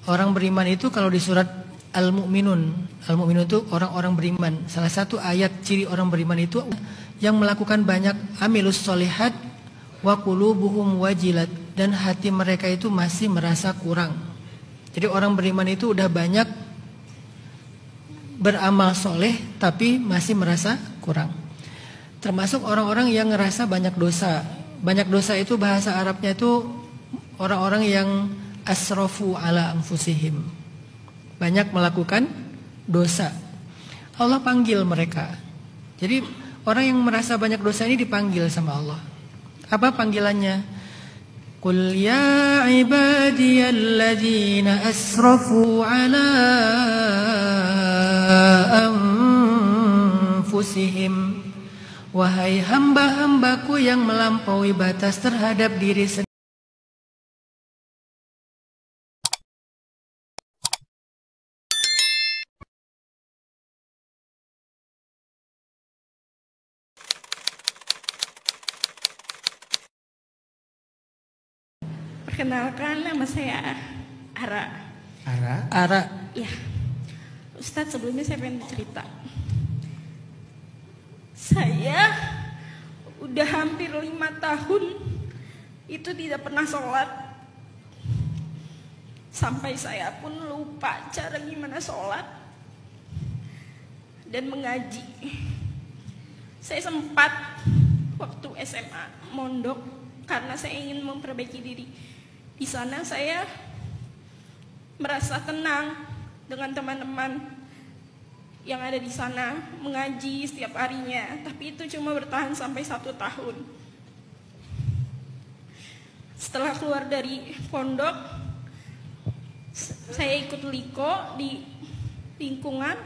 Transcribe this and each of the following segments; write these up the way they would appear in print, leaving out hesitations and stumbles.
Orang beriman itu kalau di surat Al-Mu'minun, Al-Mu'minun itu orang-orang beriman. Salah satu ayat ciri orang beriman itu yang melakukan banyak amilus solihat wa qulubuhum wajilat, dan hati mereka itu masih merasa kurang. Jadi orang beriman itu udah banyak beramal soleh tapi masih merasa kurang. Termasuk orang-orang yang ngerasa banyak dosa. Banyak dosa itu bahasa Arabnya itu orang-orang yang asrafu ala anfusihim, banyak melakukan dosa. Allah panggil mereka. Jadi orang yang merasa banyak dosa ini dipanggil sama Allah. Apa panggilannya? Qul ya ibadiyalladzina asrafu ala anfusihim, wahai hamba-hambaku yang melampaui batas terhadap diri sendiri. Perkenalkan, nama saya Ara. Ara. Ya, Ustadz, sebelumnya saya pengen cerita. Saya udah hampir 5 tahun itu tidak pernah sholat. Sampai saya pun lupa cara gimana sholat dan mengaji. Saya sempat waktu SMA mondok karena saya ingin memperbaiki diri. Di sana saya merasa tenang dengan teman-teman yang ada di sana, mengaji setiap harinya. Tapi itu cuma bertahan sampai 1 tahun. Setelah keluar dari pondok, saya ikut liko di lingkungan.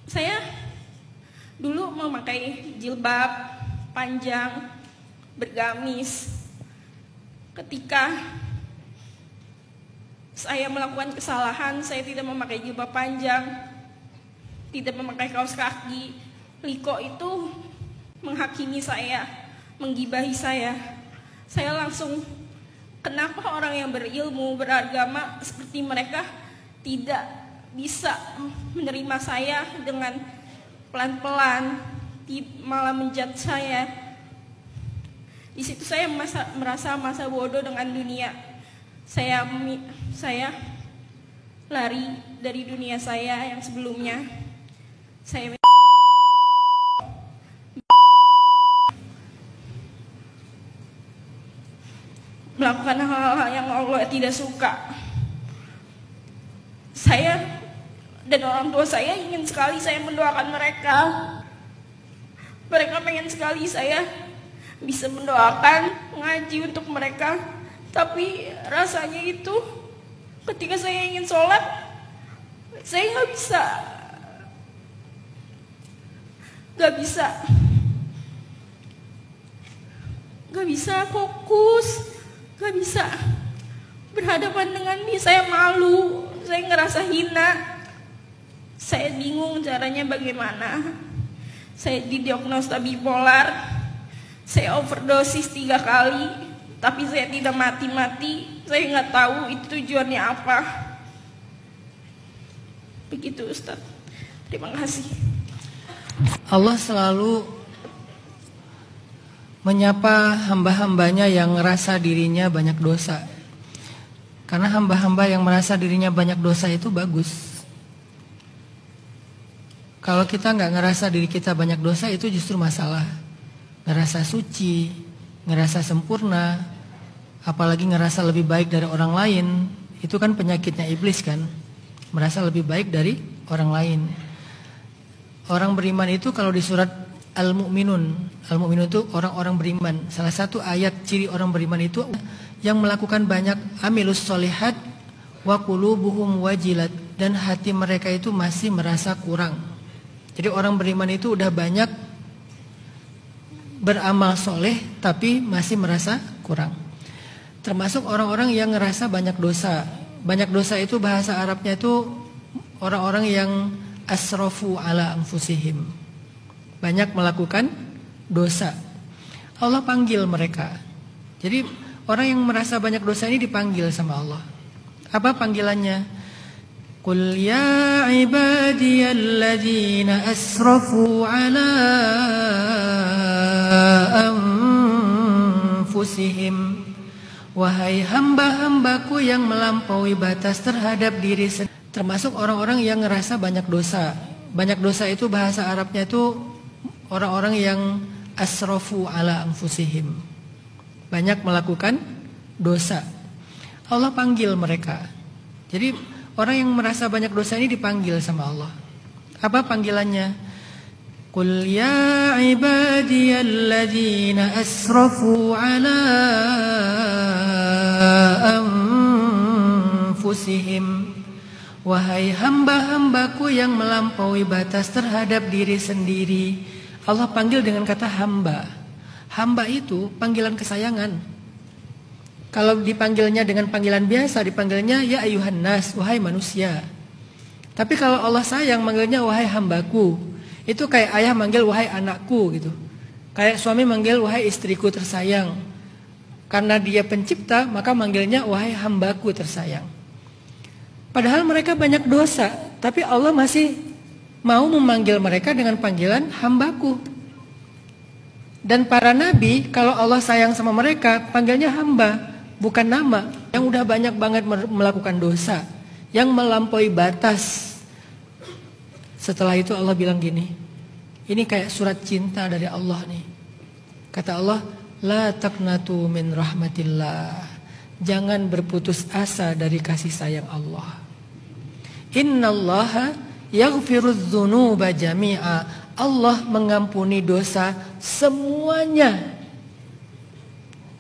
Saya dulu memakai jilbab panjang, bergamis. Ketika saya melakukan kesalahan, saya tidak memakai jilbab panjang, tidak memakai kaos kaki, liko itu menghakimi saya, menggibahi saya. Saya langsung, kenapa orang yang berilmu, beragama seperti mereka tidak bisa menerima saya dengan pelan-pelan, malah menjudge saya. Di situ saya merasa masa bodoh dengan dunia. Saya lari dari dunia saya yang sebelumnya. Saya melakukan hal-hal yang Allah tidak suka. Saya dan orang tua saya ingin sekali saya mendoakan mereka. Mereka pengen sekali saya bisa mendoakan, mengaji untuk mereka. Tapi rasanya itu ketika saya ingin sholat, saya gak bisa fokus, gak bisa berhadapan dengan dia. Saya malu, saya ngerasa hina. Saya bingung caranya bagaimana. Saya didiagnosa bipolar. Saya overdosis 3 kali, tapi saya tidak mati-mati. Saya nggak tahu itu tujuannya apa. Begitu, Ustadz. Terima kasih. Allah selalu menyapa hamba-hambanya yang merasa dirinya banyak dosa. Karena hamba-hamba yang merasa dirinya banyak dosa itu bagus. Kalau kita nggak ngerasa diri kita banyak dosa, itu justru masalah. Ngerasa suci, ngerasa sempurna, apalagi ngerasa lebih baik dari orang lain, itu kan penyakitnya iblis kan, merasa lebih baik dari orang lain. Orang beriman itu kalau di surat Al-Mu'minun, Al-Mu'minun itu orang-orang beriman. Salah satu ayat ciri orang beriman itu yang melakukan banyak amilus solihat wa qulubuhum wajilat, dan hati mereka itu masih merasa kurang. Jadi orang beriman itu udah banyak beramal soleh tapi masih merasa kurang. Termasuk orang-orang yang ngerasa banyak dosa. Banyak dosa itu bahasa Arabnya itu orang-orang yang asrafu ala anfusihim, banyak melakukan dosa. Allah panggil mereka. Jadi orang yang merasa banyak dosa ini dipanggil sama Allah. Apa panggilannya? Qul ya ibadiyalladzina asrafu ala anfusihim. Wahai hamba-hambaku yang melampaui batas terhadap diri sendiri. Termasuk orang-orang yang ngerasa banyak dosa. Banyak dosa itu bahasa Arabnya itu orang-orang yang asrafu ala anfusihim. Banyak melakukan dosa. Allah panggil mereka. Jadi orang yang merasa banyak dosa ini dipanggil sama Allah. Apa panggilannya? Qul ya ibadiyalladzina asrafu ala anfusihim. Wahai hamba-hambaku yang melampaui batas terhadap diri sendiri. Allah panggil dengan kata hamba. Hamba itu panggilan kesayangan. Kalau dipanggilnya dengan panggilan biasa, dipanggilnya ya ayuhan nas, wahai manusia. Tapi kalau Allah sayang, manggilnya wahai hambaku. Itu kayak ayah manggil wahai anakku gitu. Kayak suami manggil wahai istriku tersayang. Karena dia pencipta, maka manggilnya wahai hambaku tersayang. Padahal mereka banyak dosa, tapi Allah masih mau memanggil mereka dengan panggilan hambaku. Dan para nabi, kalau Allah sayang sama mereka, panggilnya hamba, bukan nama. Yang udah banyak banget melakukan dosa, yang melampaui batas. Setelah itu Allah bilang gini, ini kayak surat cinta dari Allah nih. Kata Allah, la taqnatu min rahmatillah. Jangan berputus asa dari kasih sayang Allah. Innallaha yaghfirudz dzunuba jami'a. Allah mengampuni dosa semuanya.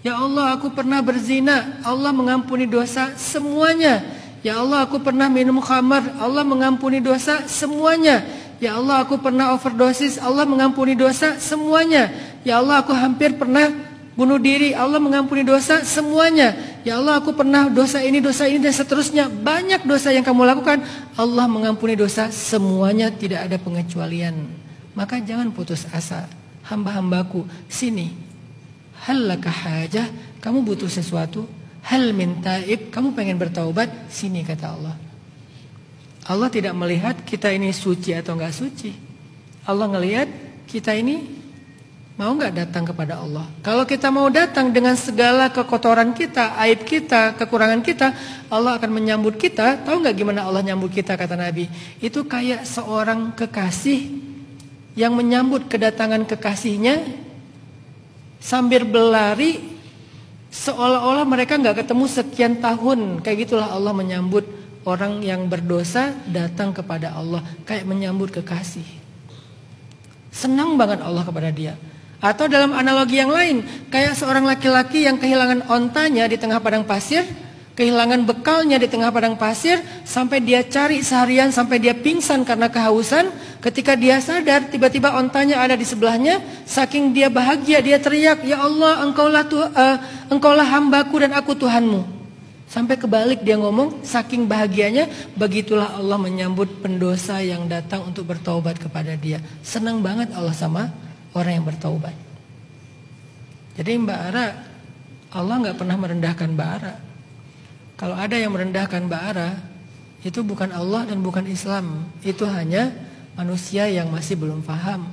Ya Allah, aku pernah berzina, Allah mengampuni dosa semuanya. Ya Allah, aku pernah minum khamar, Allah mengampuni dosa semuanya. Ya Allah, aku pernah overdosis, Allah mengampuni dosa semuanya. Ya Allah, aku hampir pernah bunuh diri, Allah mengampuni dosa semuanya. Ya Allah, aku pernah dosa ini dan seterusnya. Banyak dosa yang kamu lakukan, Allah mengampuni dosa semuanya, tidak ada pengecualian. Maka jangan putus asa. Hamba-hambaku, sini. Hal laka hajah, kamu butuh sesuatu? Hal min taib, kamu pengen bertaubat? Sini, kata Allah. Allah tidak melihat kita ini suci atau enggak suci. Allah ngelihat kita ini mau nggak datang kepada Allah? Kalau kita mau datang dengan segala kekotoran kita, aib kita, kekurangan kita, Allah akan menyambut kita. Tahu nggak gimana Allah nyambut kita, kata Nabi? Itu kayak seorang kekasih yang menyambut kedatangan kekasihnya sambil berlari, seolah-olah mereka nggak ketemu sekian tahun. Kayak gitulah Allah menyambut orang yang berdosa datang kepada Allah, kayak menyambut kekasih. Senang banget Allah kepada dia. Atau dalam analogi yang lain, kayak seorang laki-laki yang kehilangan ontanya di tengah padang pasir, kehilangan bekalnya di tengah padang pasir, sampai dia cari seharian, sampai dia pingsan karena kehausan. Ketika dia sadar, tiba-tiba ontanya ada di sebelahnya. Saking dia bahagia, dia teriak, ya Allah, engkaulah hambaku dan aku Tuhanmu. Sampai kebalik dia ngomong, saking bahagianya, begitulah Allah menyambut pendosa yang datang untuk bertaubat kepada dia. Senang banget Allah sama orang yang bertaubat. Jadi Mbak Ara, Allah nggak pernah merendahkan Mbak Ara. Kalau ada yang merendahkan Mbak Ara, itu bukan Allah dan bukan Islam. Itu hanya manusia yang masih belum paham.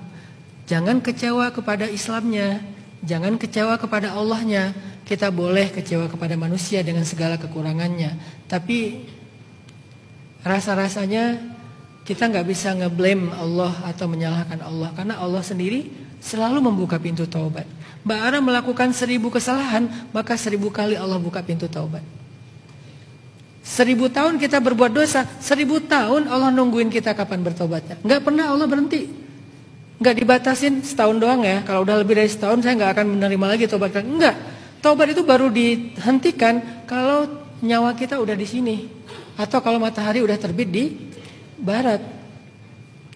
Jangan kecewa kepada Islamnya, jangan kecewa kepada Allahnya. Kita boleh kecewa kepada manusia dengan segala kekurangannya, tapi rasa-rasanya kita nggak bisa ngeblame Allah atau menyalahkan Allah, karena Allah sendiri selalu membuka pintu taubat. Mbak Ara melakukan 1000 kesalahan, maka 1000 kali Allah buka pintu taubat. 1000 tahun kita berbuat dosa, 1000 tahun Allah nungguin kita kapan bertobatnya. Nggak pernah Allah berhenti. Nggak dibatasin setahun doang ya. Kalau udah lebih dari setahun saya nggak akan menerima lagi taubat. Enggak. Taubat itu baru dihentikan kalau nyawa kita udah di sini, atau kalau matahari udah terbit di barat.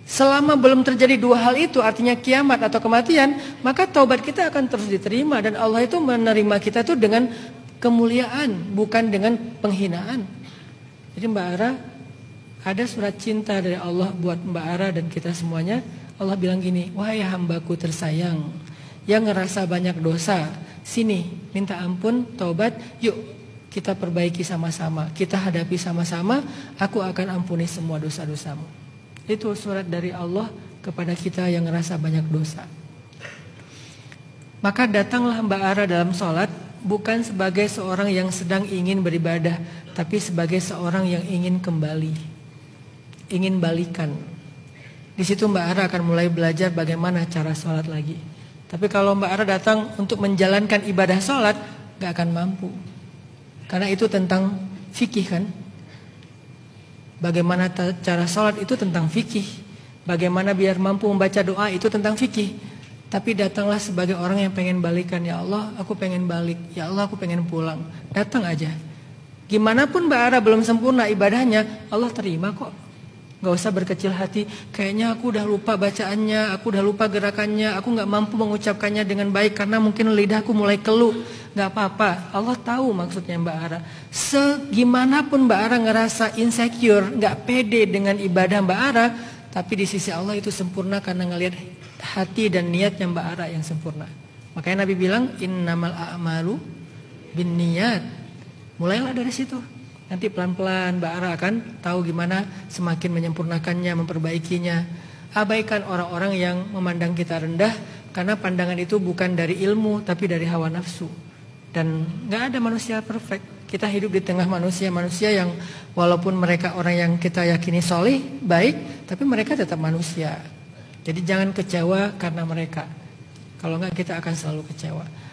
Selama belum terjadi dua hal itu, artinya kiamat atau kematian, maka taubat kita akan terus diterima. Dan Allah itu menerima kita itu dengan kemuliaan, bukan dengan penghinaan. Jadi Mbak Ara, ada surat cinta dari Allah buat Mbak Ara dan kita semuanya. Allah bilang gini, wahai hambaku tersayang yang ngerasa banyak dosa, sini minta ampun, taubat, yuk kita perbaiki sama-sama, kita hadapi sama-sama, aku akan ampuni semua dosa-dosamu. Itu surat dari Allah kepada kita yang ngerasa banyak dosa. Maka datanglah Mbak Ara dalam sholat bukan sebagai seorang yang sedang ingin beribadah, tapi sebagai seorang yang ingin kembali, ingin balikan. Di situ Mbak Ara akan mulai belajar bagaimana cara sholat lagi. Tapi kalau Mbak Ara datang untuk menjalankan ibadah sholat, gak akan mampu. Karena itu tentang fikih kan. Bagaimana cara sholat itu tentang fikih. Bagaimana biar mampu membaca doa itu tentang fikih. Tapi datanglah sebagai orang yang pengen balikan. Ya Allah aku pengen balik. Ya Allah aku pengen pulang. Datang aja. Gimana pun Mbak Ara belum sempurna ibadahnya, Allah terima kok. Gak usah berkecil hati. Kayaknya aku udah lupa bacaannya, aku udah lupa gerakannya, aku gak mampu mengucapkannya dengan baik karena mungkin lidahku mulai keluh. Gak apa-apa, Allah tahu maksudnya Mbak Ara. Segimanapun Mbak Ara ngerasa insecure, gak pede dengan ibadah Mbak Ara, tapi di sisi Allah itu sempurna karena ngelihat hati dan niatnya Mbak Ara yang sempurna. Makanya Nabi bilang, innamal a'malu bin niyat. Mulailah dari situ. Nanti pelan-pelan Mbak Ara akan tahu gimana semakin menyempurnakannya, memperbaikinya. Abaikan orang-orang yang memandang kita rendah, karena pandangan itu bukan dari ilmu tapi dari hawa nafsu. Dan gak ada manusia perfect. Kita hidup di tengah manusia-manusia yang walaupun mereka orang yang kita yakini soleh, baik, tapi mereka tetap manusia. Jadi jangan kecewa karena mereka. Kalau enggak kita akan selalu kecewa.